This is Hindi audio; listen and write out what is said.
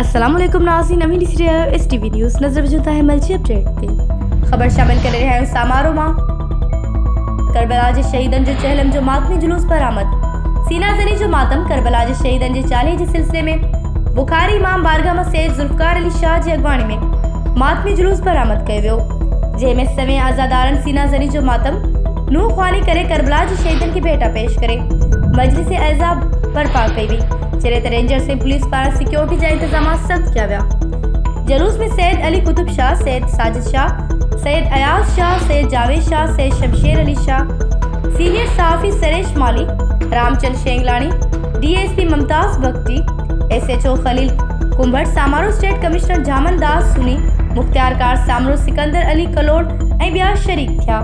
अस्सलाम वालेकुम नाज़रीन, नवीं STV न्यूज़ नज़र वजूदा है मलची अपडेट ते खबर शामिल करे रहे हैं समारोह में करबला जे शहीदन जो चहलम जो मातमी जुलूस पर आमद सीना जनी जो मातम करबला जे शहीदन जे चालीहे जे सिलसिले में बुखारी इमाम बारगाह में सैयद जुल्फकार अली शाह जी अगवाणी में मातमी जुलूस पर आमद कयो वियो, जंहिंमें सवें आज़ादारन सीना जनी जो मातम नूह ख्वानी करे करबला जे शहीदन की भेटा पेश करे मजलिस एज़ाब बर्पा कई हुई, जॾहिं त रेंजर्स ऐं पुलिस पारां सिक्योरिटी जा इंतजाम सख्त किया विया। जलूस में सैयद अली कुतुब शाह, सैयद साजिद शाह, सैयद अयाज शाह, सैयद जावेद शाह, सैयद शमशेर अली शाह, सीनियर सहाफ़ी Suresh Mali, Ramchand Shenglani, DSP Mumtaz Bakhti, SHO Khalil Kumbhat, Samaro state commissioner Jaman Das Suni, मुख्तियार कार सामरो सिकंदर अली कलोड़ ऐं ॿिया शरीक थिया।